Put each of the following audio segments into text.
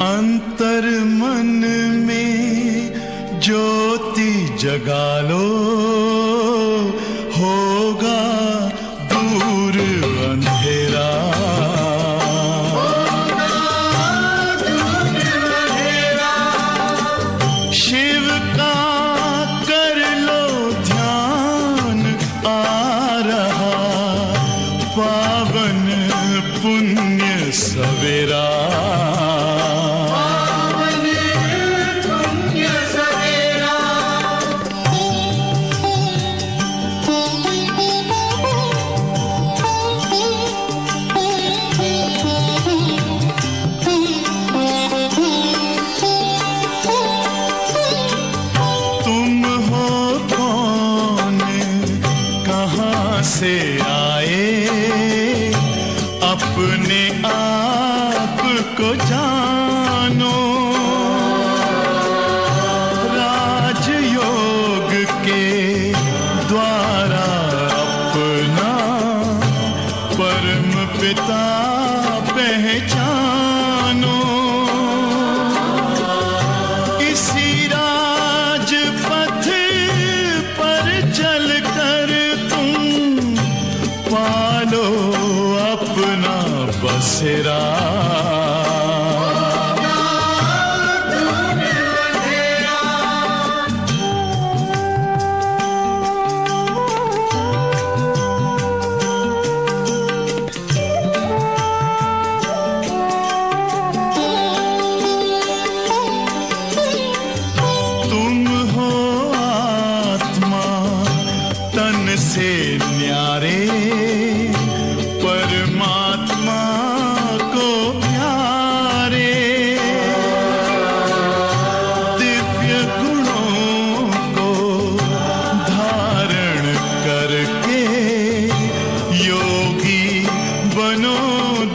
अंतर मन में ज्योति जगा लो, होगा दूर अंधेरा। शिव का कर लो ध्यान, आ रहा पावन पुण्य सवेरा। से आए अपने आप को जानो, राजयोग के द्वारा अपना परम पिता पहचानो। इसी राजपथ पर चलकर पालो अपना बसेरा। तुम हो आत्मा तन से न्यारे, परमात्मा को प्यारे। दिव्य गुणों को धारण करके योगी बनो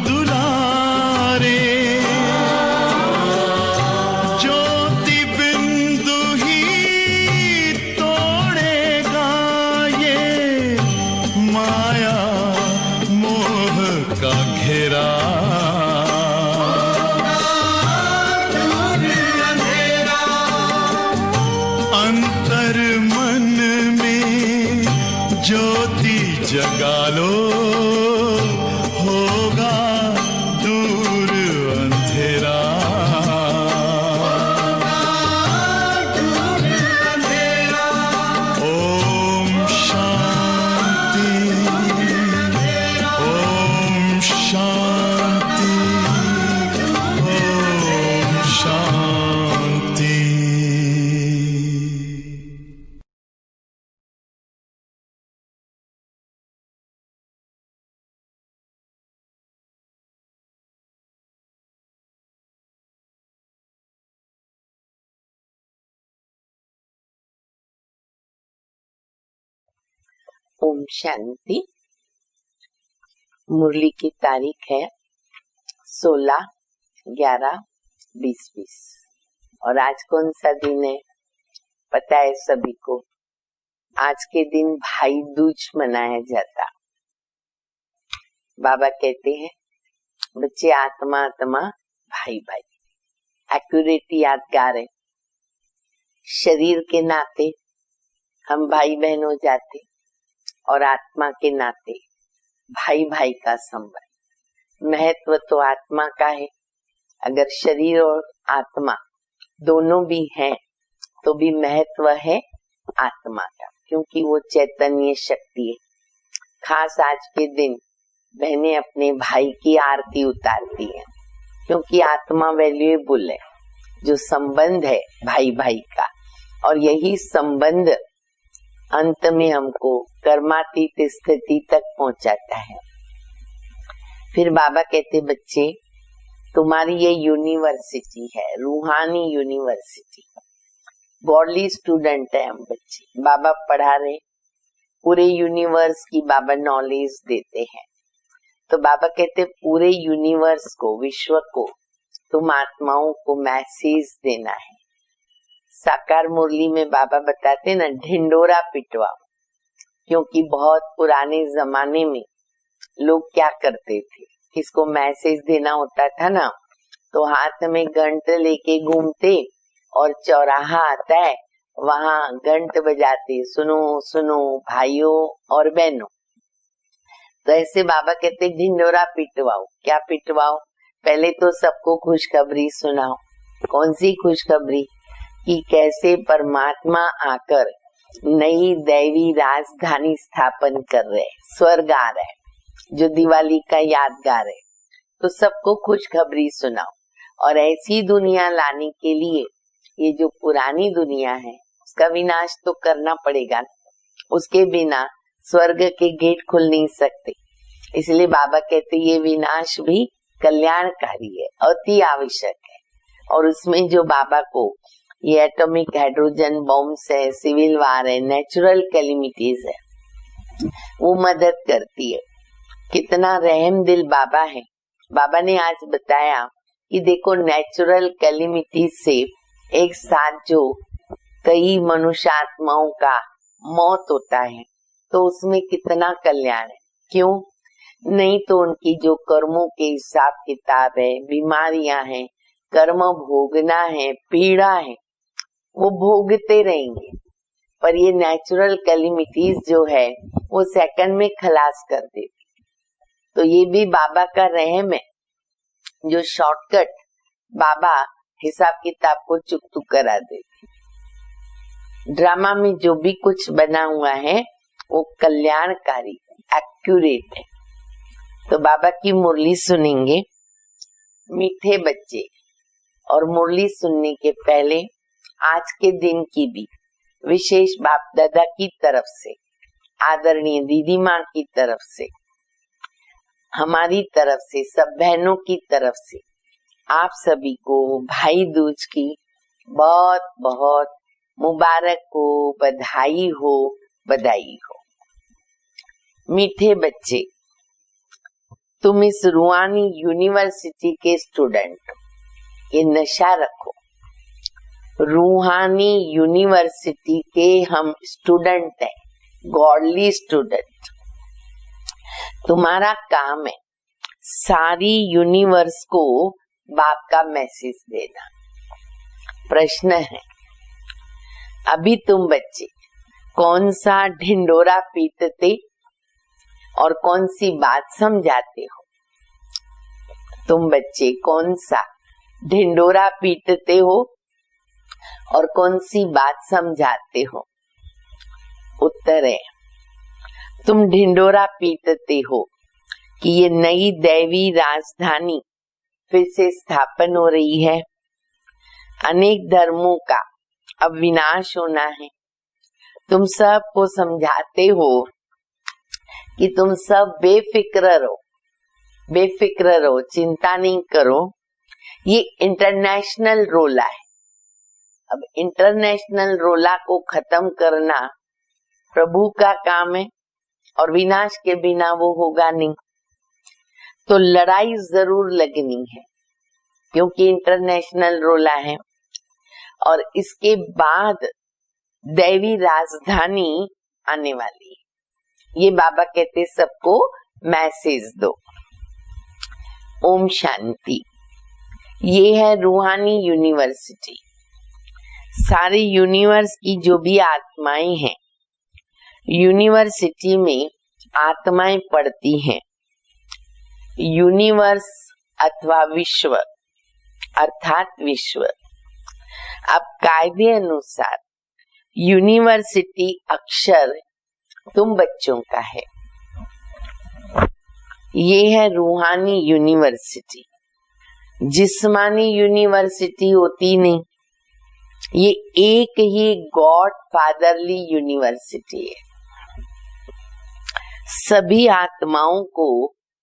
दुलारे। ज्योति बिंदु ही तोड़ेगा ये माया का घेरा। अंतर मन में ज्योति जगा लो, होगा दूर अंधेरा। ओम शांति, शांति, ओम शांति। ओम शांति। मुरली की तारीख है 16/11/2020 और आज कौन सा दिन है पता है सभी को? आज के दिन भाई दूज मनाया जाता। बाबा कहते हैं बच्चे आत्मा आत्मा भाई भाई, एक्यूरेट यादगार है। शरीर के नाते हम भाई बहन हो जाते और आत्मा के नाते भाई भाई का संबंध। महत्व तो आत्मा का है। अगर शरीर और आत्मा दोनों भी हैं तो भी महत्व है आत्मा का, क्योंकि वो चैतन्य शक्ति है। खास आज के दिन बहनें अपने भाई की आरती उतारती हैं, क्योंकि आत्मा वैल्यूएबल है। जो संबंध है भाई भाई का, और यही संबंध अंत में हमको कर्मातीत स्थिति तक पहुंचाता है। फिर बाबा कहते बच्चे तुम्हारी ये यूनिवर्सिटी है, रूहानी यूनिवर्सिटी। बॉडली स्टूडेंट है हम बच्चे, बाबा पढ़ा रहे, पूरे यूनिवर्स की बाबा नॉलेज देते हैं। तो बाबा कहते पूरे यूनिवर्स को, विश्व को तुम आत्माओं को मैसेज देना है। साकार मुरली में बाबा बताते ना ढिंडोरा पिटवाओ, क्योंकि बहुत पुराने जमाने में लोग क्या करते थे, किसको मैसेज देना होता था ना तो हाथ में घंट लेके घूमते और चौराहा आता है, वहां घंट बजाते, सुनो सुनो भाइयों और बहनों। तो ऐसे बाबा कहते ढिंडोरा पिटवाओ। क्या पिटवाओ? पहले तो सबको खुशखबरी सुनाओ। कौन सी खुशखबरी? कि कैसे परमात्मा आकर नई दैवी राजधानी स्थापन कर रहे, स्वर्ग आ रहा है, जो दिवाली का यादगार है। तो सबको खुशखबरी सुनाओ। और ऐसी दुनिया लाने के लिए ये जो पुरानी दुनिया है उसका विनाश तो करना पड़ेगा, उसके बिना स्वर्ग के गेट खुल नहीं सकते। इसलिए बाबा कहते ये विनाश भी कल्याणकारी है, अति आवश्यक है। और उसमें जो बाबा को ये एटॉमिक हाइड्रोजन बॉम्ब्स है, सिविल वार है, नेचुरल कैलिमिटीज है, वो मदद करती है। कितना रहम दिल बाबा है। बाबा ने आज बताया कि देखो नेचुरल कैलिमिटीज से एक साथ जो कई मनुष्यात्माओं का मौत होता है तो उसमें कितना कल्याण है। क्यों? नहीं तो उनकी जो कर्मों के हिसाब किताब है, बीमारियां हैं, कर्म भोगना है, पीड़ा है, वो भोगते रहेंगे। पर ये नेचुरल कैलिमिटीज जो है वो सेकंड में खलास कर देती। तो ये भी बाबा का रहम है, जो शॉर्टकट बाबा हिसाब किताब को चुकतू करा देते। ड्रामा में जो भी कुछ बना हुआ है वो कल्याणकारी, एक्यूरेट है। तो बाबा की मुरली सुनेंगे मीठे बच्चे। और मुरली सुनने के पहले आज के दिन की भी विशेष बाप दादा की तरफ से, आदरणीय दीदी माँ की तरफ से, हमारी तरफ से, सब बहनों की तरफ से आप सभी को भाई दूज की बहुत बहुत मुबारक हो, बधाई हो, बधाई हो। मीठे बच्चे, तुम इस रूहानी यूनिवर्सिटी के स्टूडेंट हो, ये नशा रखो। रूहानी यूनिवर्सिटी के हम स्टूडेंट हैं, गॉडली स्टूडेंट। तुम्हारा काम है सारी यूनिवर्स को बाप का मैसेज देना। प्रश्न है, अभी तुम बच्चे कौन सा ढिंडोरा पीटते और कौन सी बात समझाते हो? तुम बच्चे कौन सा ढिंडोरा पीटते हो और कौन सी बात समझाते हो? उत्तर है, तुम ढिंडोरा पीटते हो कि ये नई दैवी राजधानी फिर से स्थापन हो रही है, अनेक धर्मों का अब विनाश होना है। तुम सबको समझाते हो कि तुम सब बेफिक्र रहो, बेफिक्र रहो, चिंता नहीं करो। ये इंटरनेशनल रोला है। अब इंटरनेशनल रोला को खत्म करना प्रभु का काम है और विनाश के बिना वो होगा नहीं। तो लड़ाई जरूर लगनी है क्योंकि इंटरनेशनल रोला है। और इसके बाद दैवी राजधानी आने वाली है। ये बाबा कहते सबको मैसेज दो। ओम शांति। ये है रूहानी यूनिवर्सिटी। सारी यूनिवर्स की जो भी आत्माएं हैं, यूनिवर्सिटी में आत्माएं पढ़ती हैं। यूनिवर्स अथवा विश्व अर्थात विश्व। अब कायदे अनुसार यूनिवर्सिटी अक्षर तुम बच्चों का है। ये है रूहानी यूनिवर्सिटी। जिस्मानी यूनिवर्सिटी होती नहीं, ये एक ही गॉड फादरली यूनिवर्सिटी है। सभी आत्माओं को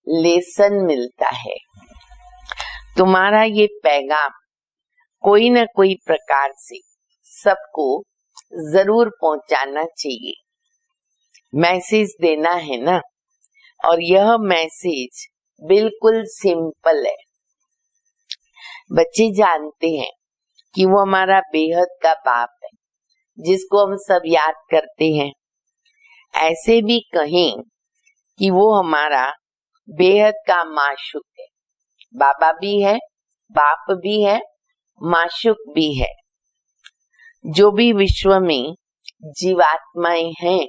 लेसन मिलता है। तुम्हारा ये पैगाम कोई न कोई प्रकार से सबको जरूर पहुंचाना चाहिए। मैसेज देना है ना। और यह मैसेज बिल्कुल सिंपल है। बच्चे जानते हैं कि वो हमारा बेहद का बाप है, जिसको हम सब याद करते हैं। ऐसे भी कहें कि वो हमारा बेहद का माशूक है। बाबा भी है बाप भी है, माशुक भी है। जो भी विश्व में जीवात्माएं हैं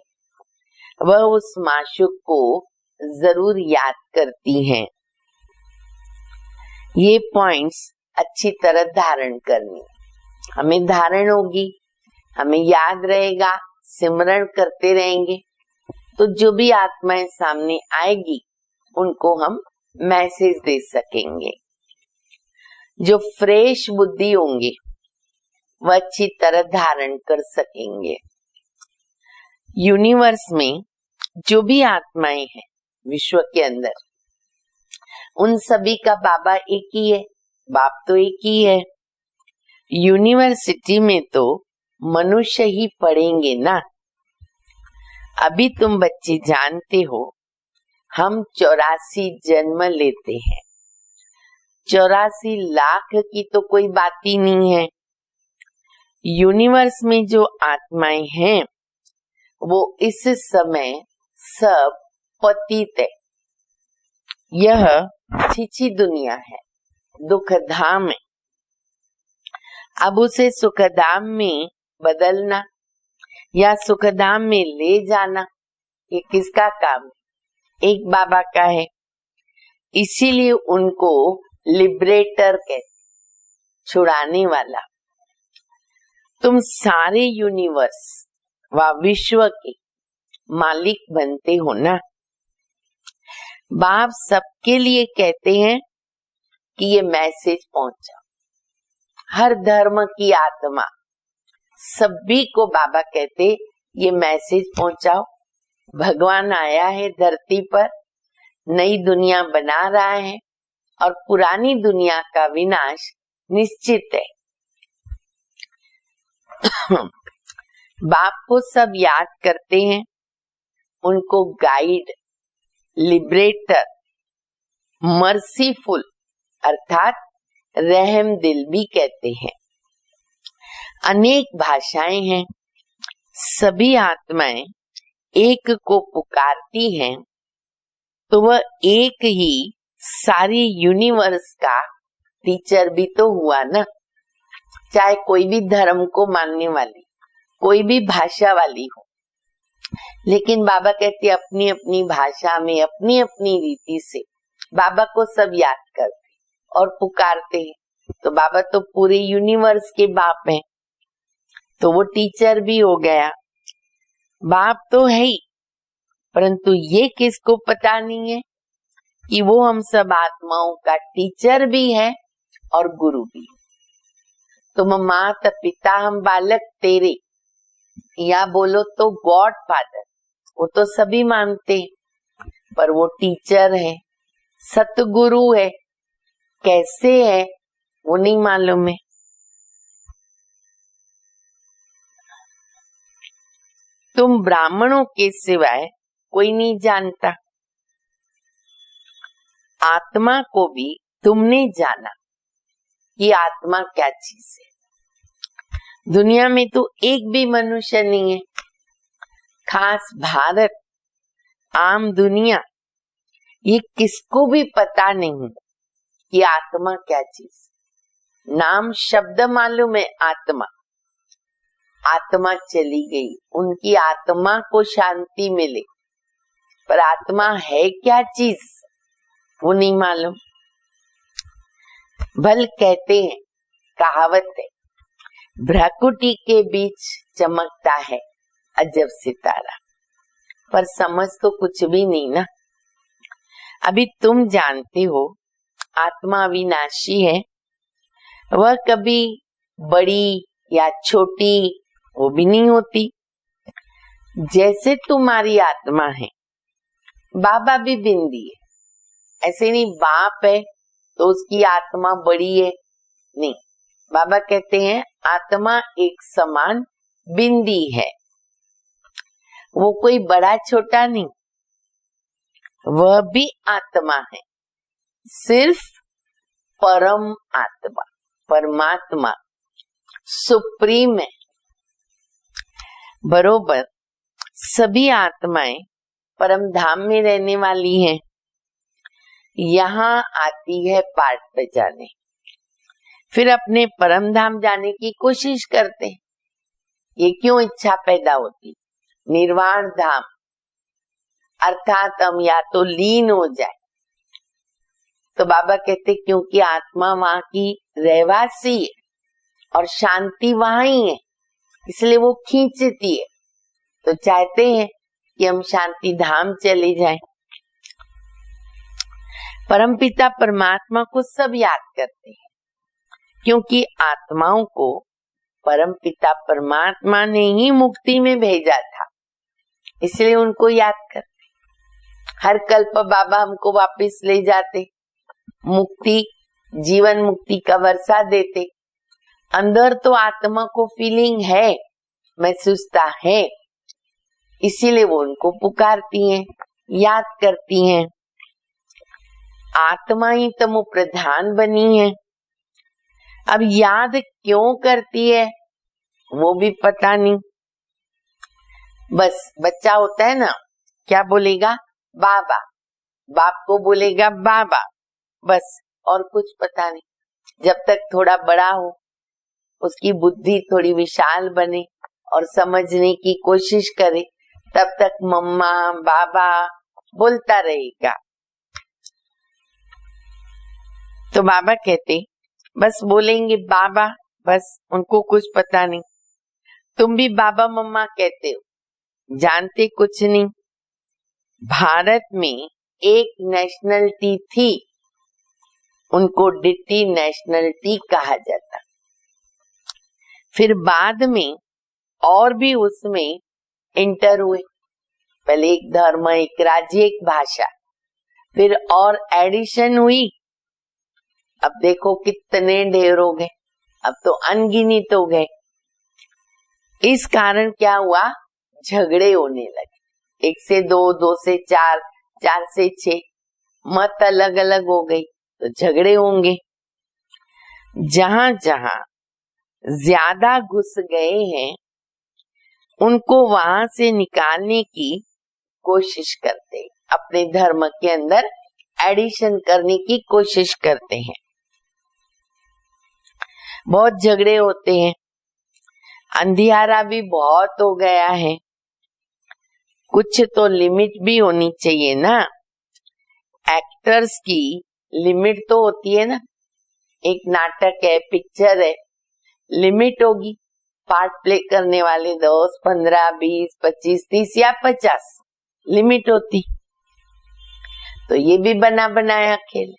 वह उस माशुक को जरूर याद करती हैं। ये पॉइंट्स अच्छी तरह धारण करनी, हमें धारण होगी, हमें याद रहेगा, सिमरण करते रहेंगे तो जो भी आत्माएं सामने आएगी उनको हम मैसेज दे सकेंगे। जो फ्रेश बुद्धि होंगे वह अच्छी तरह धारण कर सकेंगे। यूनिवर्स में जो भी आत्माएं हैं विश्व के अंदर, उन सभी का बाबा एक ही है, बाप तो एक ही है। यूनिवर्सिटी में तो मनुष्य ही पढ़ेंगे ना। अभी तुम बच्चे जानते हो हम 84 जन्म लेते हैं, 84 लाख की तो कोई बात ही नहीं है। यूनिवर्स में जो आत्माएं हैं वो इस समय सब पतित है। यह छिछी दुनिया है, दुखधाम है। अब उसे सुखधाम में बदलना या सुखधाम में ले जाना ये किसका काम है? एक बाबा का है। इसीलिए उनको लिबरेटर कहते, छुड़ाने वाला। तुम सारे यूनिवर्स व विश्व के मालिक बनते हो ना। बाप सबके लिए कहते हैं कि ये मैसेज पहुंचाओ। हर धर्म की आत्मा सभी को बाबा कहते ये मैसेज पहुंचाओ। भगवान आया है धरती पर, नई दुनिया बना रहा है और पुरानी दुनिया का विनाश निश्चित है। बाप को सब याद करते हैं, उनको गाइड, लिबरेटर, मर्सीफुल अर्थात रहम दिल भी कहते हैं। अनेक भाषाएं हैं, सभी आत्माएं एक को पुकारती हैं तो वह एक ही सारी यूनिवर्स का टीचर भी तो हुआ ना। चाहे कोई भी धर्म को मानने वाली, कोई भी भाषा वाली हो, लेकिन बाबा कहते अपनी अपनी भाषा में अपनी अपनी रीति से बाबा को सब याद करते और पुकारते हैं। तो बाबा तो पूरे यूनिवर्स के बाप हैं, तो वो टीचर भी हो गया। बाप तो है ही, परंतु ये किसको पता नहीं है कि वो हम सब आत्माओं का टीचर भी है और गुरु भी। तुम माता पिता हम बालक तेरे, या बोलो तो गॉड फादर, वो तो सभी मानते हैं, पर वो टीचर है, सतगुरु है। कैसे है वो नहीं मालूम है। तुम ब्राह्मणों के सिवाय कोई नहीं जानता। आत्मा को भी तुमने जाना कि आत्मा क्या चीज है। दुनिया में तो एक भी मनुष्य नहीं है, खास भारत, आम दुनिया, ये किसको भी पता नहीं कि आत्मा क्या चीज। नाम शब्द मालूम है आत्मा, आत्मा चली गई, उनकी आत्मा को शांति मिले, पर आत्मा है क्या चीज वो नहीं मालूम। भल कहते हैं, कहावत है, भ्राकुटी के बीच चमकता है अजब सितारा, पर समझ तो कुछ भी नहीं ना। अभी तुम जानते हो आत्मा अविनाशी है, वह कभी बड़ी या छोटी वो भी नहीं होती। जैसे तुम्हारी आत्मा है, बाबा भी बिंदी है। ऐसे नहीं बाप है तो उसकी आत्मा बड़ी है, नहीं। बाबा कहते हैं आत्मा एक समान बिंदी है, वो कोई बड़ा छोटा नहीं, वह भी आत्मा है, सिर्फ परम आत्मा, परमात्मा सुप्रीम है। बरोबर सभी आत्माएं परम धाम में रहने वाली हैं। यहाँ आती है पाठ बजाने, फिर अपने परम धाम जाने की कोशिश करते हैं। ये क्यों इच्छा पैदा होती? निर्वाण धाम अर्थात हम या तो लीन हो जाए। तो बाबा कहते क्योंकि आत्मा वहां की रहवासी है और शांति वहां ही है, इसलिए वो खींचती है। तो चाहते हैं कि हम शांति धाम चले जाएं। परमपिता परमात्मा को सब याद करते हैं, क्योंकि आत्माओं को परमपिता परमात्मा ने ही मुक्ति में भेजा था, इसलिए उनको याद करते। हर कल्प बाबा हमको वापस ले जाते, मुक्ति जीवन मुक्ति का वर्षा देते। अंदर तो आत्मा को फीलिंग है, महसूसता है, इसीलिए वो उनको पुकारती हैं, याद करती हैं। आत्मा ही तमो प्रधान बनी है। अब याद क्यों करती है वो भी पता नहीं। बस बच्चा होता है ना, क्या बोलेगा? बाबा, बाप को बोलेगा बाबा, बस, और कुछ पता नहीं। जब तक थोड़ा बड़ा हो, उसकी बुद्धि थोड़ी विशाल बने और समझने की कोशिश करे, तब तक मम्मा बाबा बोलता रहेगा। तो बाबा कहते बस बोलेंगे बाबा, बस, उनको कुछ पता नहीं। तुम भी बाबा मम्मा कहते हो, जानते कुछ नहीं। भारत में एक नेशनलिटी थी, उनको डिटी नेशनलिटी कहा जाता। फिर बाद में और भी उसमें इंटर हुए, पहले एक धर्म, एक राज्य, एक भाषा, फिर और एडिशन हुई। अब देखो कितने ढेर हो गए, अब तो अनगिनित हो गए। इस कारण क्या हुआ? झगड़े होने लगे, 1 से 2, 2 से 4, 4 से 6, मत अलग अलग हो गई तो झगड़े होंगे। जहां जहां ज्यादा घुस गए हैं उनको वहां से निकालने की कोशिश करते हैं, अपने धर्म के अंदर एडिशन करने की कोशिश करते हैं। बहुत झगड़े होते हैं, अंधियारा भी बहुत हो गया है। कुछ तो लिमिट भी होनी चाहिए ना, एक्टर्स की लिमिट तो होती है ना। एक नाटक है, पिक्चर है, लिमिट होगी। पार्ट प्ले करने वाले 10, 15, 20, 25, 30 या 50 लिमिट होती। तो ये भी बना बनाया खेल,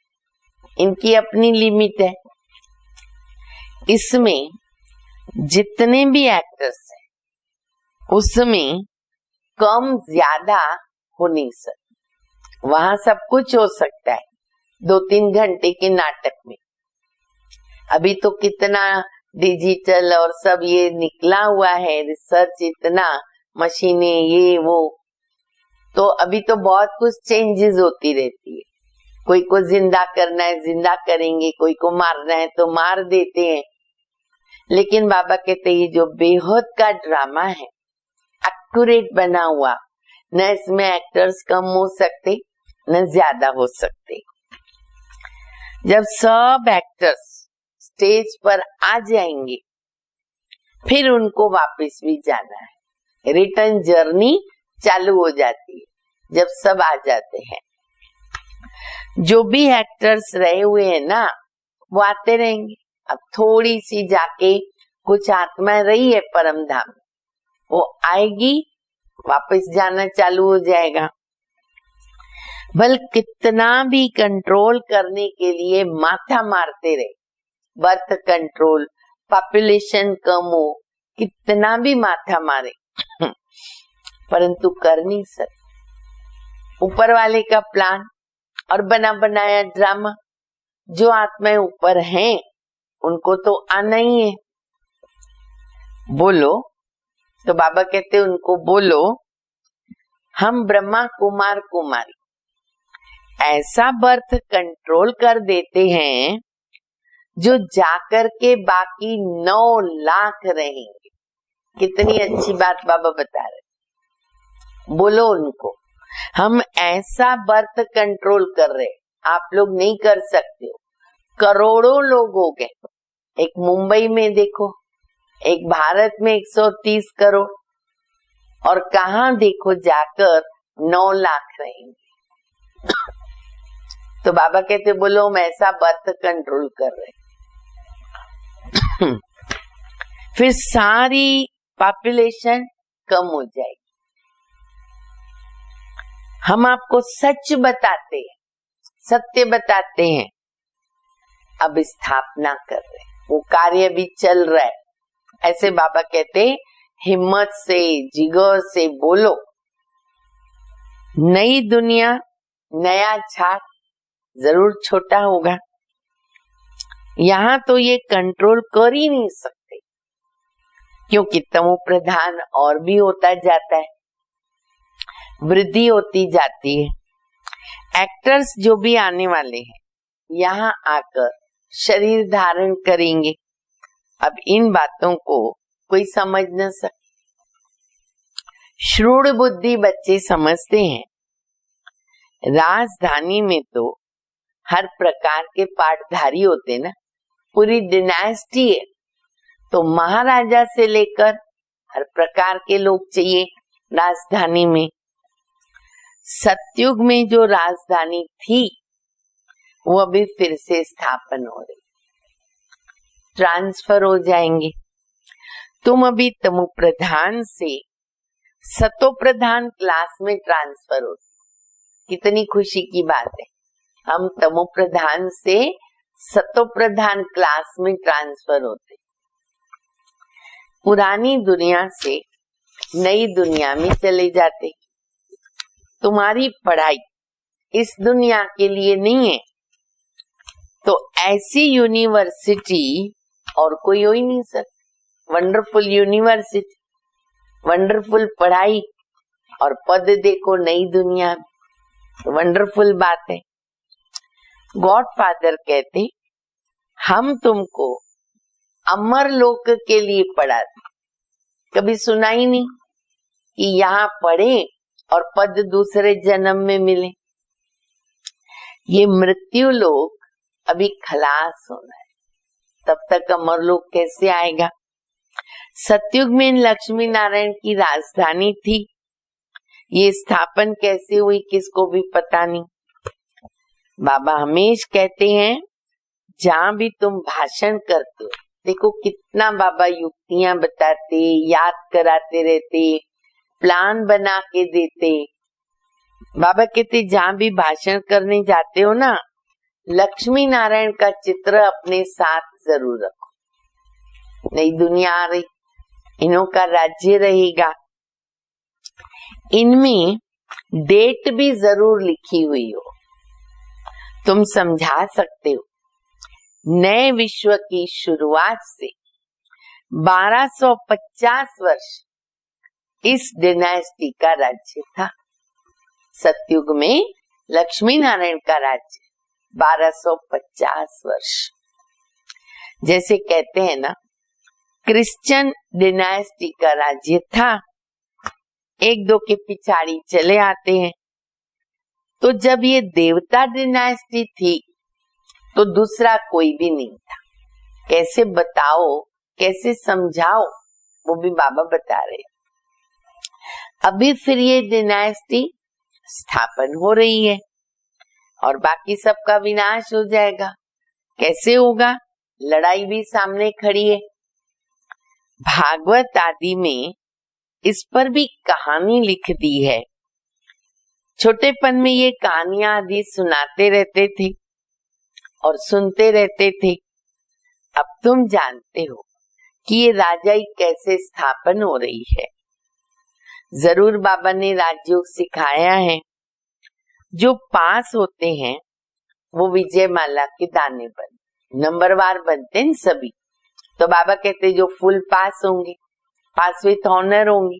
इनकी अपनी लिमिट है। इसमें जितने भी एक्टर्स हैं उसमें कम ज्यादा हो नहीं सकता। वहां सब कुछ हो सकता है 2-3 घंटे के नाटक में। अभी तो कितना डिजिटल और सब ये निकला हुआ है, रिसर्च इतना, मशीनें ये वो, तो अभी तो बहुत कुछ चेंजेस होती रहती है। कोई को जिंदा करना है जिंदा करेंगे, कोई को मारना है तो मार देते हैं। लेकिन बाबा कहते ये जो बेहद का ड्रामा है, एक्यूरेट बना हुआ, न इसमें एक्टर्स कम हो सकते न ज्यादा हो सकते। जब सब एक्टर्स स्टेज पर आ जाएंगे फिर उनको वापस भी जाना है, रिटर्न जर्नी चालू हो जाती है जब सब आ जाते हैं। जो भी एक्टर्स रहे हुए हैं ना वो आते रहेंगे। अब थोड़ी सी जाके कुछ आत्मा रही है परम धाम, वो आएगी, वापस जाना चालू हो जाएगा। बल कितना भी कंट्रोल करने के लिए माथा मारते रहे, बर्थ कंट्रोल, पॉपुलेशन कम हो, कितना भी माथा मारे परंतु कर नहीं सकते। ऊपर वाले का प्लान और बना बनाया ड्रामा, जो आत्माएं ऊपर हैं उनको तो आना ही है। बोलो तो बाबा कहते उनको बोलो हम ब्रह्मा कुमार कुमारी ऐसा बर्थ कंट्रोल कर देते हैं जो जाकर के बाकी 9 लाख रहेंगे। कितनी अच्छी बात बाबा बता रहे। बोलो उनको हम ऐसा बर्थ कंट्रोल कर रहे, आप लोग नहीं कर सकते हो। करोड़ों लोग हो गए, एक मुंबई में देखो, एक भारत में 130 करोड़, और कहाँ देखो जाकर 9 लाख रहेंगे। तो बाबा कहते बोलो हम ऐसा बर्थ कंट्रोल कर रहे, फिर सारी पॉपुलेशन कम हो जाएगी। हम आपको सच बताते हैं, सत्य बताते हैं, अब स्थापना कर रहे, वो कार्य भी चल रहा है। ऐसे बाबा कहते हिम्मत से, जिगर से बोलो। नई दुनिया, नया छाट जरूर छोटा होगा, यहाँ तो ये कंट्रोल कर ही नहीं सकते, क्योंकि तमो प्रधान और भी होता जाता है, वृद्धि होती जाती है। एक्टर्स जो भी आने वाले हैं यहाँ आकर शरीर धारण करेंगे। अब इन बातों को कोई समझ न सके, श्रूढ़ बुद्धि बच्चे समझते हैं। राजधानी में तो हर प्रकार के पाठधारी होते ना, पूरी डिनास्टी है, तो महाराजा से लेकर हर प्रकार के लोग चाहिए राजधानी में। सतयुग में जो राजधानी थी वो अभी फिर से स्थापन हो रही, ट्रांसफर हो जाएंगे। तुम अभी तमो प्रधान से सतो प्रधान क्लास में ट्रांसफर हो, कितनी खुशी की बात है। हम तमो प्रधान से सतो प्रधान क्लास में ट्रांसफर होते, पुरानी दुनिया से नई दुनिया में चले जाते। तुम्हारी पढ़ाई इस दुनिया के लिए नहीं है, तो ऐसी यूनिवर्सिटी और कोई हो ही नहीं सकती। वंडरफुल यूनिवर्सिटी, वंडरफुल पढ़ाई और पद देखो नई दुनिया में, वंडरफुल बात है। गॉड फादर कहते हम तुमको अमर लोक के लिए पढ़ाते, कभी सुना ही नहीं कि यहाँ पढ़े और पद दूसरे जन्म में मिले। ये मृत्यु लोक अभी खलास होना है, तब तक अमर लोक कैसे आएगा। सतयुग में लक्ष्मी नारायण की राजधानी थी, ये स्थापन कैसे हुई किसको भी पता नहीं। बाबा हमेश कहते हैं जहाँ भी तुम भाषण करते हो, देखो कितना बाबा युक्तियां बताते, याद कराते रहते, प्लान बना के देते। बाबा कहते जहाँ भी भाषण करने जाते हो ना, लक्ष्मी नारायण का चित्र अपने साथ जरूर रखो। नई दुनिया आ रही, इन्हों का राज्य रहेगा, इनमें डेट भी जरूर लिखी हुई हो, तुम समझा सकते हो। नए विश्व की शुरुआत से 1250 वर्ष इस डिनास्टी का राज्य था। सतयुग में लक्ष्मी नारायण का राज्य 1250 वर्ष। जैसे कहते हैं ना, क्रिश्चियन डिनास्टी का राज्य था, एक दो के पिछाड़ी चले आते हैं। तो जब ये देवता डिनास्टी थी तो दूसरा कोई भी नहीं था। कैसे बताओ, कैसे समझाओ, वो भी बाबा बता रहे। अभी फिर ये डिनास्टी स्थापन हो रही है और बाकी सबका विनाश हो जाएगा। कैसे होगा, लड़ाई भी सामने खड़ी है। भागवत आदि में इस पर भी कहानी लिख दी है। छोटेपन में ये कहानियां आदि सुनाते रहते थे और सुनते रहते थे। अब तुम जानते हो कि ये राजाई कैसे स्थापन हो रही है। जरूर बाबा ने राजयोग सिखाया है। जो पास होते हैं वो विजय माला के दाने बनते, नंबरवार बनते हैं सभी। तो बाबा कहते जो फुल पास होंगे, पास विथ ऑनर होंगे,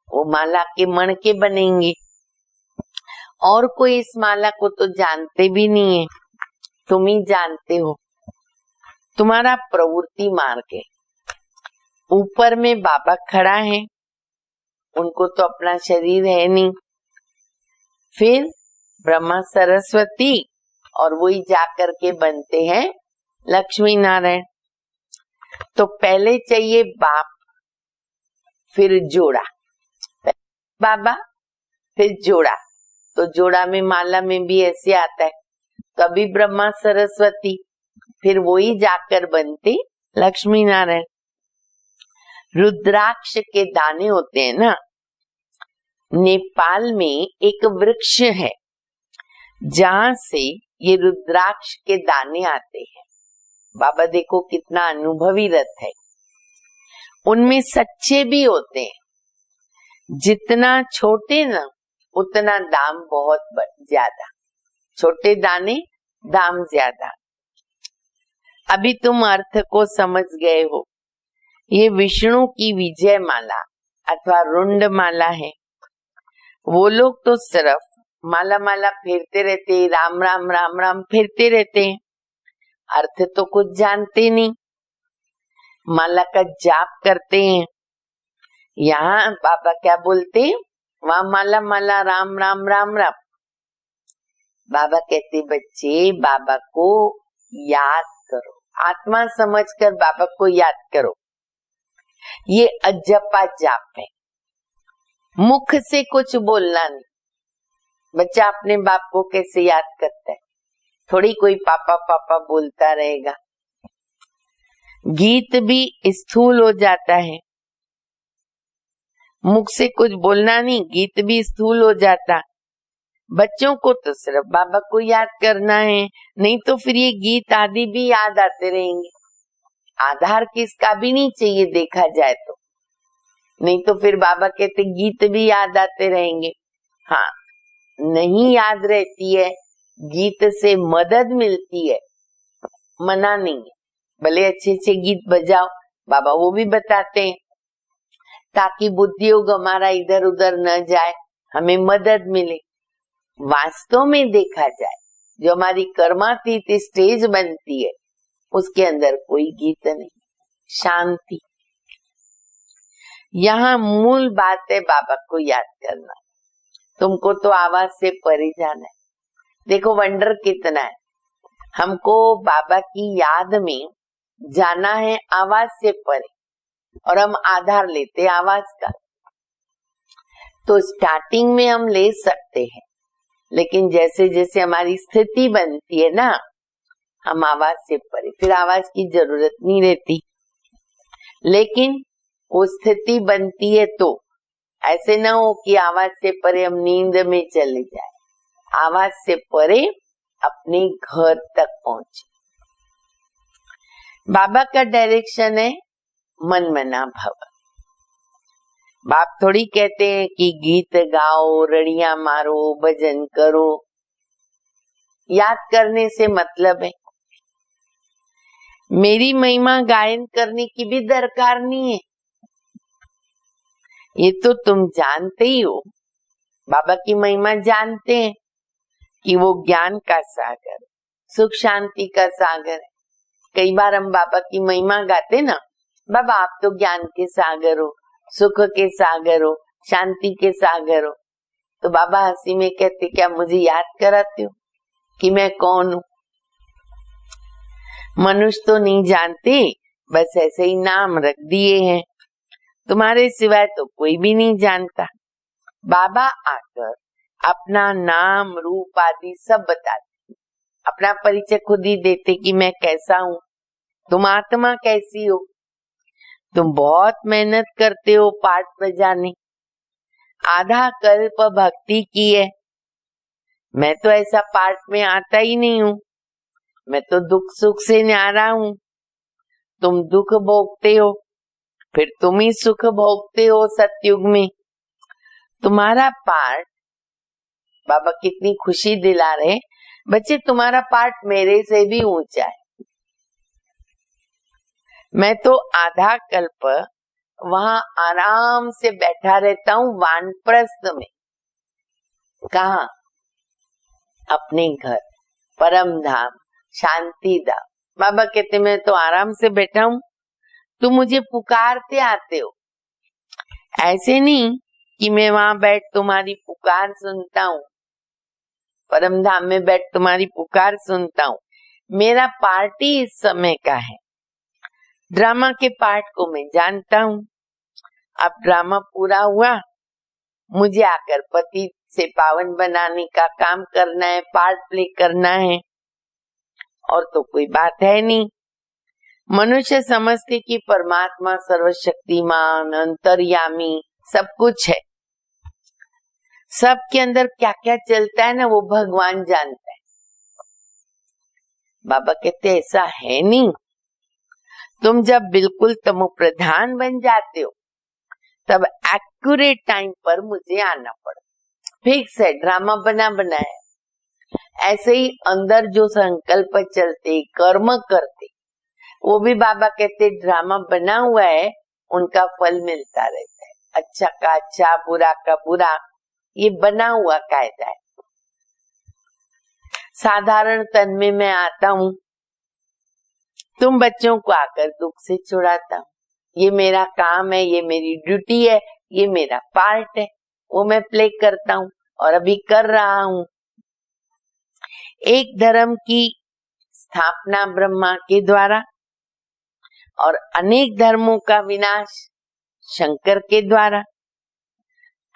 वो माला के मणके बनेंगे। और कोई इस माला को तो जानते भी नहीं है, तुम ही जानते हो। तुम्हारा प्रवृत्ति मार्ग है। ऊपर में बाबा खड़ा है, उनको तो अपना शरीर है नहीं। फिर ब्रह्मा सरस्वती और वही जाकर के बनते हैं लक्ष्मी नारायण। तो पहले चाहिए बाप, फिर जोड़ा, बाबा फिर जोड़ा। तो जोड़ा में माला में भी ऐसे आता है, कभी ब्रह्मा सरस्वती, फिर वही जाकर बनते लक्ष्मी नारायण। रुद्राक्ष के दाने होते हैं ना, नेपाल में एक वृक्ष है जहां से ये रुद्राक्ष के दाने आते हैं। बाबा देखो कितना अनुभवी रथ है। उनमें सच्चे भी होते हैं, जितना छोटे ना उतना दाम बहुत ज्यादा, छोटे दाने दाम ज्यादा। अभी तुम अर्थ को समझ गए हो। ये विष्णु की विजय माला अथवा रुंड माला है। वो लोग तो सिर्फ माला माला फेरते रहते, राम राम राम राम फेरते रहते हैं, अर्थ तो कुछ जानते नहीं, माला का जाप करते हैं। यहाँ बाबा क्या बोलते हैं, वहां माला माला राम राम राम राम। बाबा कहते बच्चे बाबा को याद करो, आत्मा समझकर बाबा को याद करो। ये अजपा जाप है, मुख से कुछ बोलना नहीं। बच्चा अपने बाप को कैसे याद करता है, थोड़ी कोई पापा पापा बोलता रहेगा। गीत भी स्थूल हो जाता है, मुख से कुछ बोलना नहीं, गीत भी स्थूल हो जाता। बच्चों को तो सिर्फ बाबा को याद करना है, नहीं तो फिर ये गीत आदि भी याद आते रहेंगे। आधार किसका भी नहीं चाहिए देखा जाए तो, नहीं तो फिर बाबा कहते गीत भी याद आते रहेंगे। हाँ, नहीं याद रहती है, गीत से मदद मिलती है, मना नहीं है। भले अच्छे अच्छे गीत बजाओ, बाबा वो भी बताते हैं, ताकि बुद्धि योग हमारा इधर उधर न जाए, हमें मदद मिले। वास्तव में देखा जाए, जो हमारी कर्मातीत स्टेज बनती है उसके अंदर कोई गीत नहीं, शांति। यहाँ मूल बात है बाबा को याद करना। तुमको तो आवाज से परे जाना है। देखो वंडर कितना है, हमको बाबा की याद में जाना है आवाज से परे, और हम आधार लेते आवाज का। तो स्टार्टिंग में हम ले सकते हैं, लेकिन जैसे जैसे हमारी स्थिति बनती है ना, हम आवाज से परे, फिर आवाज की जरूरत नहीं रहती। लेकिन वो स्थिति बनती है तो ऐसे ना हो कि आवाज से परे हम नींद में चले जाए। आवाज से परे अपने घर तक पहुंचे। बाबा का डायरेक्शन है मन मना भव। बाप थोड़ी कहते हैं कि गीत गाओ, रड़ियां मारो, भजन करो। याद करने से मतलब है। मेरी महिमा गायन करने की भी दरकार नहीं है, ये तो तुम जानते ही हो। बाबा की महिमा जानते हैं कि वो ज्ञान का सागर, सुख शांति का सागर है। कई बार हम बाबा की महिमा गाते ना, बाबा आप तो ज्ञान के सागर हो, सुख के सागर हो, शांति के सागर हो। तो बाबा हंसी में कहते क्या मुझे याद कराते हो कि मैं कौन हूँ? मनुष्य तो नहीं जानते, बस ऐसे ही नाम रख दिए हैं, तुम्हारे सिवाय तो कोई भी नहीं जानता। बाबा आकर अपना नाम रूप आदि सब बताते, अपना परिचय खुद ही देते कि मैं कैसा हूँ, तुम आत्मा कैसी हो। तुम बहुत मेहनत करते हो पाठ बजाने, आधा कल्प भक्ति की है, मैं तो ऐसा पाठ में आता ही नहीं हूँ, मैं तो दुख सुख से न्यारा हूँ। तुम दुख भोगते हो, फिर तुम ही सुख भोगते हो सतयुग में। तुम्हारा पाठ, बाबा कितनी खुशी दिला रहे, बच्चे तुम्हारा पाठ मेरे से भी ऊंचा है। मैं तो आधा कल्प वहां आराम से बैठा रहता हूँ वानप्रस्थ में। कहा? अपने घर, परम धाम, शांति धाम। बाबा कहते मैं तो आराम से बैठा हूँ, तुम मुझे पुकारते आते हो। ऐसे नहीं कि मैं वहां बैठ तुम्हारी पुकार सुनता हूँ, परम धाम में बैठ तुम्हारी पुकार सुनता हूँ। मेरा पार्टी इस समय का है, ड्रामा के पार्ट को मैं जानता हूँ। अब ड्रामा पूरा हुआ, मुझे आकर पति से पावन बनाने का काम करना है, पार्ट प्ले करना है, और तो कोई बात है नहीं। मनुष्य समझते कि परमात्मा सर्वशक्तिमान, अंतर्यामी, सब कुछ है। सबके अंदर क्या क्या चलता है ना, वो भगवान जानता है। बाबा कहते ऐसा है नहीं। तुम जब बिल्कुल तमो प्रधान बन जाते हो, तब एक्यूरेट टाइम पर मुझे आना पड़ता। फिक्स है, ड्रामा बना है। ऐसे ही अंदर जो संकल्प चलते, कर्म करते, वो भी बाबा कहते ड्रामा बना हुआ है, उनका फल मिलता रहता है। अच्छा का अच्छा, बुरा का बुरा, ये बना हुआ कायदा है। साधारण तन में मैं आता हूँ, तुम बच्चों को आकर दुख से छुड़ाता हूँ। ये मेरा काम है, ये मेरी ड्यूटी है, ये मेरा पार्ट है, वो मैं प्ले करता हूँ और अभी कर रहा हूँ। एक धर्म की स्थापना ब्रह्मा के द्वारा और अनेक धर्मों का विनाश शंकर के द्वारा।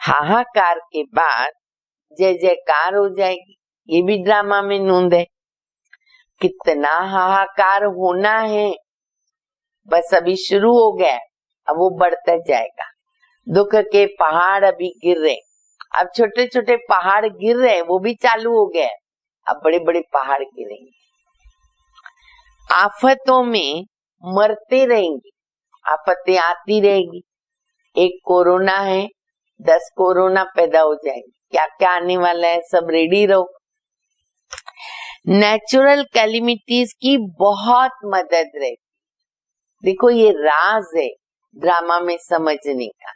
हाहाकार के बाद जय जयकार हो जाएगी, ये भी ड्रामा में नोंद है। कितना हाहाकार होना है, बस अभी शुरू हो गया, अब वो बढ़ता जाएगा। दुख के पहाड़ अभी गिर रहे, अब छोटे छोटे पहाड़ गिर रहे, वो भी चालू हो गया, अब बड़े बड़े पहाड़ गिरेंगे। आफतों में मरते रहेंगे, आफतें आती रहेगी। एक कोरोना है, 10 कोरोना पैदा हो जाएंगे, क्या क्या आने वाला है, सब रेडी रहो। नेचुरल कैलिमिटीज की बहुत मदद रहती। देखो ये राज है ड्रामा में समझने का।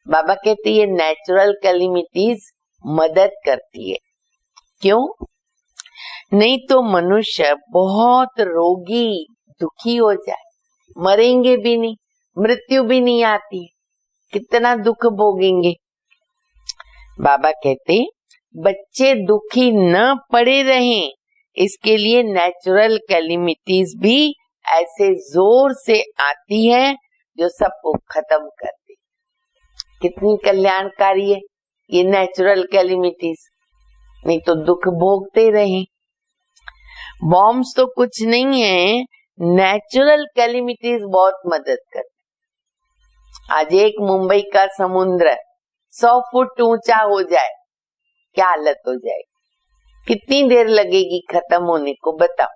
बाबा कहते ये नेचुरल कैलिमिटीज मदद करती है। क्यों? नहीं तो मनुष्य बहुत रोगी, दुखी हो जाए, मरेंगे भी नहीं, मृत्यु भी नहीं आती, कितना दुख भोगेंगे। बाबा कहते बच्चे दुखी न पड़े रहें, इसके लिए नेचुरल कैलिमिटीज भी ऐसे जोर से आती है जो सबको खत्म कर दे। कितनी कल्याणकारी है ये नेचुरल कैलिमिटीज, नहीं तो दुख भोगते रहें। बॉम्ब्स तो कुछ नहीं है, नेचुरल कैलिमिटीज बहुत मदद करते। आज एक मुंबई का समुद्र 100 फुट ऊंचा हो जाए, क्या हालत हो जाएगी, कितनी देर लगेगी खत्म होने को, बताओ।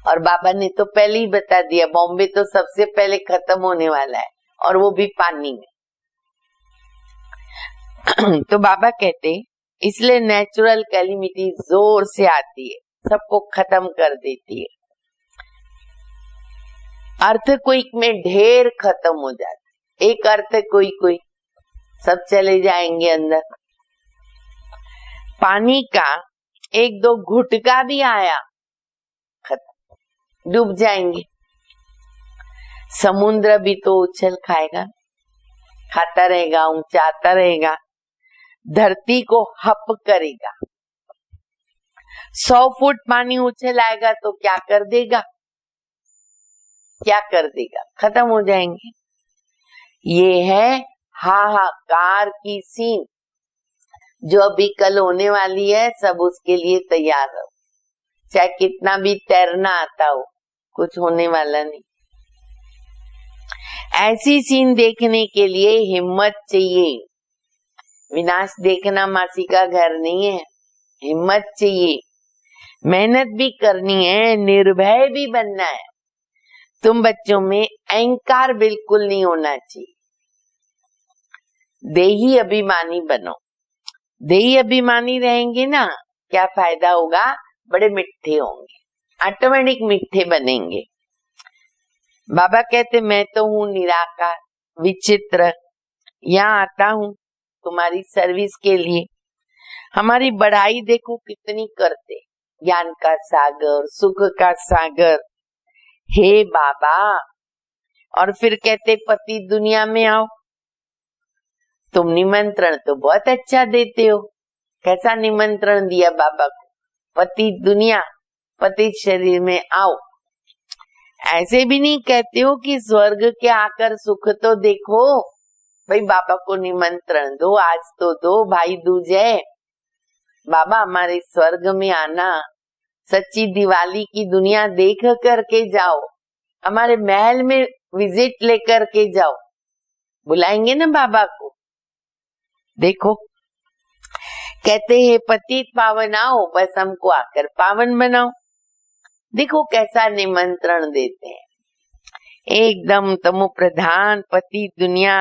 और बाबा ने तो पहले ही बता दिया, बॉम्बे तो सबसे पहले खत्म होने वाला है, और वो भी पानी में। तो बाबा कहते इसलिए नेचुरल कैलिमिटी जोर से आती है, सबको खत्म कर देती है। अर्थक्वेक में ढेर खत्म हो जाते, एक अर्थक्वेक सब चले जाएंगे अंदर। पानी का 1-2 घुटका भी आया, खत्म, डूब जाएंगे। समुद्र भी तो उछल खाएगा, खाता रहेगा, ऊंचाता रहेगा, धरती को हप करेगा। 100 फुट पानी उछल आएगा तो क्या कर देगा, क्या कर देगा, खत्म हो जाएंगे। ये है हाहाकार की सीन जो अभी कल होने वाली है। सब उसके लिए तैयार रहो, चाहे कितना भी तैरना आता हो, कुछ होने वाला नहीं। ऐसी सीन देखने के लिए हिम्मत चाहिए। विनाश देखना मासी का घर नहीं है, हिम्मत चाहिए, मेहनत भी करनी है, निर्भय भी बनना है। तुम बच्चों में अहंकार बिल्कुल नहीं होना चाहिए। देही अभिमानी बनो। देही अभिमानी रहेंगे ना, क्या फायदा होगा, बड़े मिठ्ठे होंगे, ऑटोमेटिक मिठ्ठे बनेंगे। बाबा कहते मैं तो हूँ निराकार, विचित्र, यहाँ आता हूँ तुम्हारी सर्विस के लिए। हमारी बढ़ाई देखो कितनी करते, ज्ञान का सागर, सुख का सागर, हे बाबा। और फिर कहते पति दुनिया में आओ। तुम निमंत्रण तो बहुत अच्छा देते हो। कैसा निमंत्रण दिया बाबा को, पति दुनिया, पति शरीर में आओ। ऐसे भी नहीं कहते हो कि स्वर्ग के आकर सुख तो देखो, भाई बाबा को निमंत्रण दो, आज तो दो, भाई दूज है, बाबा हमारे स्वर्ग में आना, सच्ची दिवाली की दुनिया देख करके जाओ, हमारे महल में विजिट लेकर के जाओ, बुलाएंगे ना बाबा को। देखो कहते हैं पतित पावन आओ, बस हमको आकर पावन बनाओ। देखो कैसा निमंत्रण देते हैं, एकदम तमो प्रधान पति दुनिया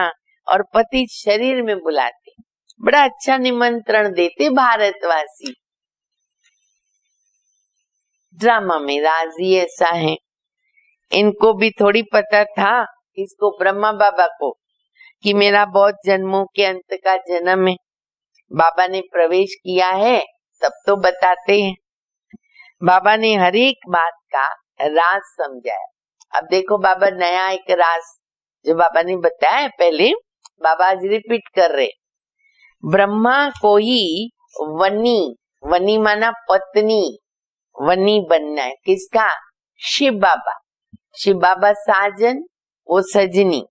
और पति शरीर में बुलाते, बड़ा अच्छा निमंत्रण देते भारतवासी। ड्रामा में राजी ऐसा है, इनको भी थोड़ी पता था, इसको ब्रह्मा बाबा को, कि मेरा बहुत जन्मों के अंत का जन्म है, बाबा ने प्रवेश किया है तब तो बताते हैं। बाबा ने हर एक बात का राज समझाया। अब देखो बाबा नया एक राज जो बाबा ने बताया पहले, बाबा आज रिपीट कर रहे। ब्रह्मा को ही वनी, वनी माना पत्नी, वनी बनना है किसका? शिव बाबा। शिव बाबा साजन, वो सजनी।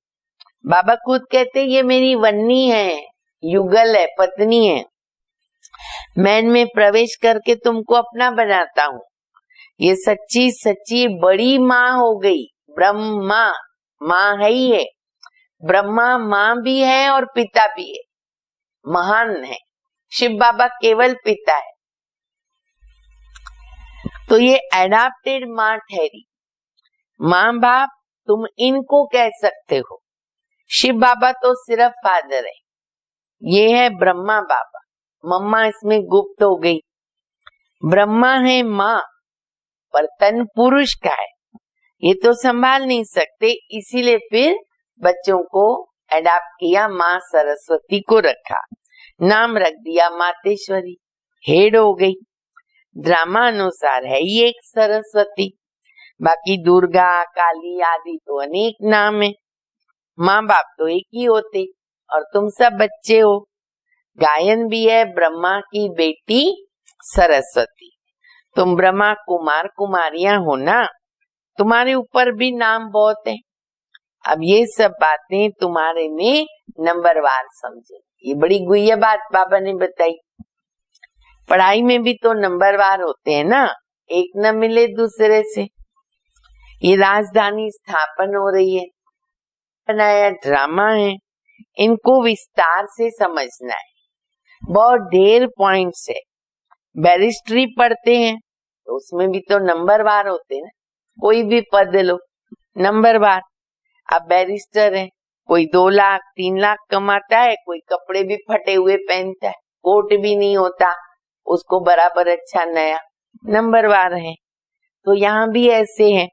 बाबा खुद कहते ये मेरी वन्नी है, युगल है, पत्नी है, मैं इनमें प्रवेश करके तुमको अपना बनाता हूँ। ये सच्ची सच्ची बड़ी माँ हो गई, ब्रह्मा माँ है ही है, ब्रह्मा माँ भी है और पिता भी है, महान है। शिव बाबा केवल पिता है, तो ये एडाप्टेड माँ ठहरी। माँ बाप तुम इनको कह सकते हो, शिव बाबा तो सिर्फ फादर है, ये है ब्रह्मा बाबा, मम्मा इसमें गुप्त हो गई। ब्रह्मा है माँ पर तन पुरुष का है, ये तो संभाल नहीं सकते, इसीलिए फिर बच्चों को एडाप्ट किया, माँ सरस्वती को रखा, नाम रख दिया मातेश्वरी, हेड हो गई। ड्रामा अनुसार है ही एक सरस्वती, बाकी दुर्गा काली आदि तो अनेक नाम है। माँ बाप तो एक ही होते और तुम सब बच्चे हो। गायन भी है ब्रह्मा की बेटी सरस्वती, तुम ब्रह्मा कुमार कुमारियां हो ना, तुम्हारे ऊपर भी नाम बहुत है। अब ये सब बातें तुम्हारे में नंबरवार समझे, ये बड़ी गुह्य बात बाबा ने बताई। पढ़ाई में भी तो नंबरवार होते हैं ना, एक न मिले दूसरे से। ये राजधानी स्थापन हो रही है, बनाया ड्रामा है, इनको विस्तार से समझना है, बहुत ढेर पॉइंट्स है। बैरिस्ट्री पढ़ते हैं तो उसमें भी तो नंबरवार होते हैं, कोई भी पद लो नंबरवार। अब बैरिस्टर है, कोई 2 लाख 3 लाख कमाता है, कोई कपड़े भी फटे हुए पहनता है, कोट भी नहीं होता उसको बराबर अच्छा नया, नंबरवार है। तो यहाँ भी ऐसे है,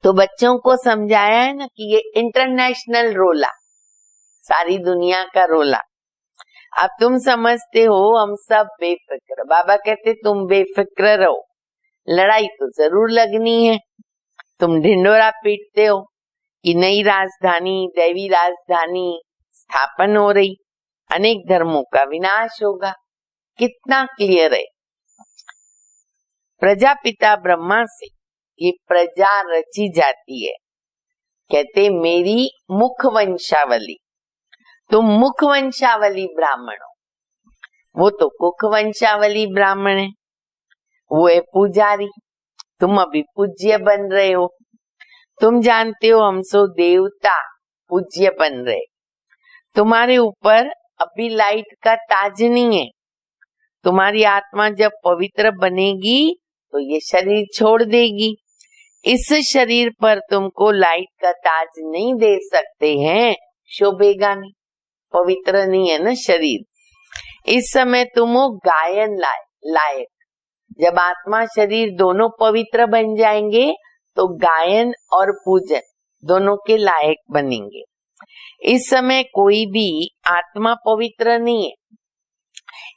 तो बच्चों को समझाया है ना कि ये इंटरनेशनल रोला, सारी दुनिया का रोला। अब तुम समझते हो हम सब बेफिक्र, बाबा कहते तुम बेफिक्र रहो, लड़ाई तो जरूर लगनी है। तुम ढिंडोरा पीटते हो कि नई राजधानी दैवी राजधानी स्थापन हो रही, अनेक धर्मों का विनाश होगा, कितना क्लियर है। प्रजापिता ब्रह्मा से ये प्रजा रची जाती है, कहते मेरी मुख वंशावली, तुम मुख वंशावली ब्राह्मण हो, वो तो कुख वंशावली ब्राह्मण है, वो है पुजारी, तुम अभी पूज्य बन रहे हो। तुम जानते हो हम सो देवता पूज्य बन रहे, तुम्हारे ऊपर अभी लाइट का ताज नहीं है। तुम्हारी आत्मा जब पवित्र बनेगी तो ये शरीर छोड़ देगी, इस शरीर पर तुमको लाइट का ताज नहीं दे सकते हैं, शोभेगा नहीं, पवित्र नहीं है ना शरीर। इस समय तुम हो गायन लायक, जब आत्मा शरीर दोनों पवित्र बन जाएंगे तो गायन और पूजन दोनों के लायक बनेंगे। इस समय कोई भी आत्मा पवित्र नहीं है,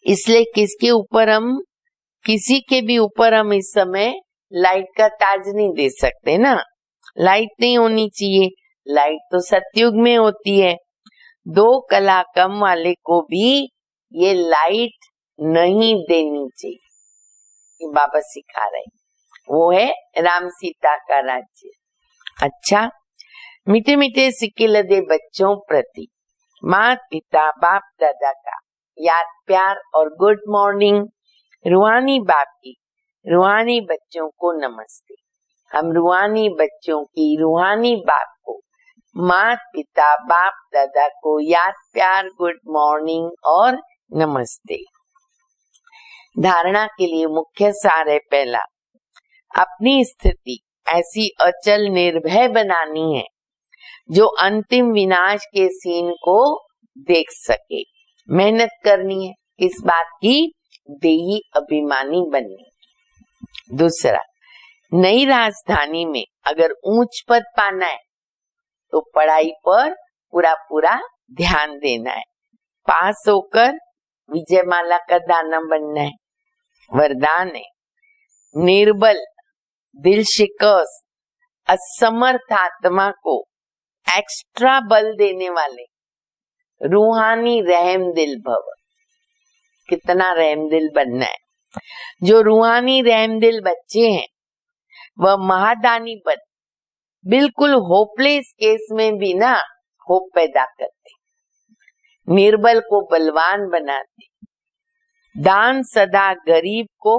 इसलिए किसी के भी ऊपर हम इस समय लाइट का ताज नहीं दे सकते ना, लाइट नहीं होनी चाहिए, लाइट तो सतयुग में होती है। 2 कला कम वाले को भी ये लाइट नहीं देनी चाहिए, ये बाबा सिखा रहे, वो है राम सीता का राज्य। अच्छा, मीठे मीठे सिक्के लदे बच्चों प्रति माँ पिता बाप दादा का याद प्यार और गुड मॉर्निंग। रूहानी बाप की रूहानी बच्चों को नमस्ते। हम रूहानी बच्चों की रूहानी बाप को माँ पिता बाप दादा को याद प्यार गुड मॉर्निंग और नमस्ते। धारणा के लिए मुख्य सार है, पहला, अपनी स्थिति ऐसी अचल निर्भय बनानी है जो अंतिम विनाश के सीन को देख सके। मेहनत करनी है, किस बात की? देही अभिमानी बननी। दूसरा, नई राजधानी में अगर ऊंच पद पाना है तो पढ़ाई पर पूरा पूरा ध्यान देना है। पास होकर विजयमाला का दाना बनना है। वरदान है, निर्बल दिल शिकस्त असमर्थ आत्मा को एक्स्ट्रा बल देने वाले रूहानी रहम दिल भव। कितना रहम दिल बनना है। जो रूहानी रहम दिल बच्चे हैं वह महादानी बन बिल्कुल होपलेस केस में भी ना होप पैदा करते, निर्बल को बलवान बनाते। दान सदा गरीब को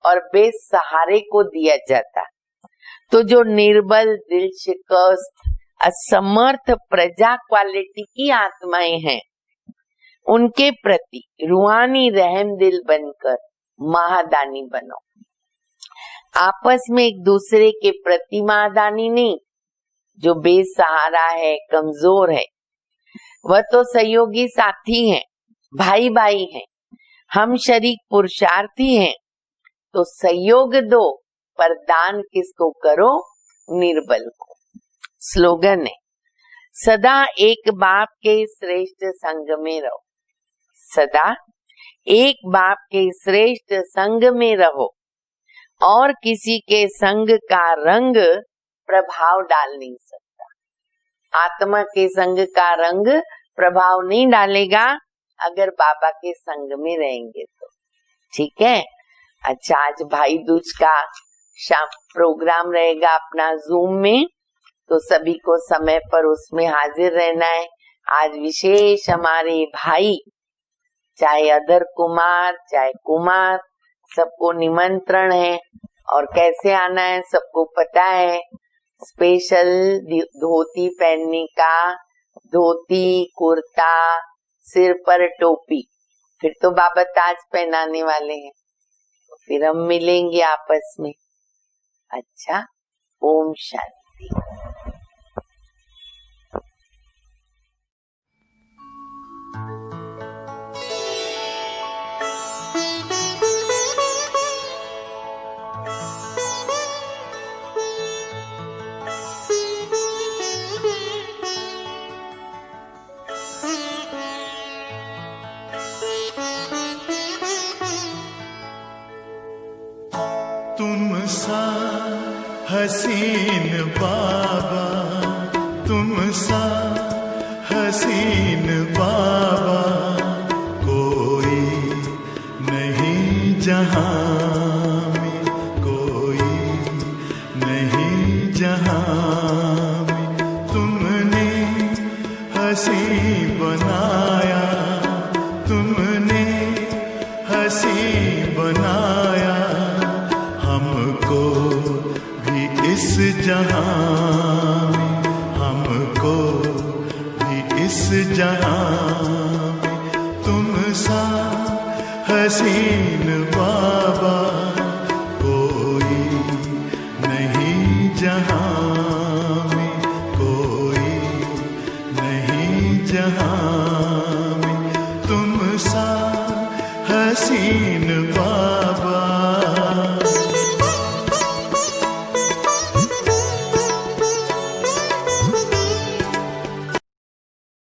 और बेसहारे को दिया जाता। तो जो निर्बल दिल शिकस्त असमर्थ प्रजा क्वालिटी की आत्माएं हैं, उनके प्रति रूहानी रहम दिल बनकर महादानी बनो। आपस में एक दूसरे के प्रति महादानी नहीं। जो बेसहारा है, कमजोर है, वह तो सहयोगी साथी हैं, भाई भाई हैं। हम शरीक पुरुषार्थी हैं, तो सहयोग दो, पर दान किसको करो? निर्बल को। स्लोगन है, सदा एक बाप के श्रेष्ठ संग में रहो। सदा एक बाप के श्रेष्ठ संग में रहो और किसी के संग का रंग प्रभाव डाल नहीं सकता। आत्मा के संग का रंग प्रभाव नहीं डालेगा अगर बाबा के संग में रहेंगे तो। ठीक है। अच्छा, आज भाई दूज का शाम प्रोग्राम रहेगा अपना जूम में, तो सभी को समय पर उसमें हाजिर रहना है। आज विशेष हमारे भाई, चाहे अधर कुमार चाहे कुमार, सबको निमंत्रण है और कैसे आना है सबको पता है। स्पेशल धोती पहनने का, धोती कुर्ता, सिर पर टोपी, फिर तो बाबा ताज पहनाने वाले हैं, तो फिर हम मिलेंगे आपस में। अच्छा, ओम शांति। तुम सा हसीन बाबा, तुम सा हसीन बाबा कोई नहीं जहां में, कोई नहीं जहां में। तुमने हसी बनाया, तुमने हसी बनाया हमको भी इस जहां में, हमको भी इस जहां में। तुम सा हसीन बाबा कोई नहीं जहां में, कोई नहीं जहां में। तुम सा हसीन बाबा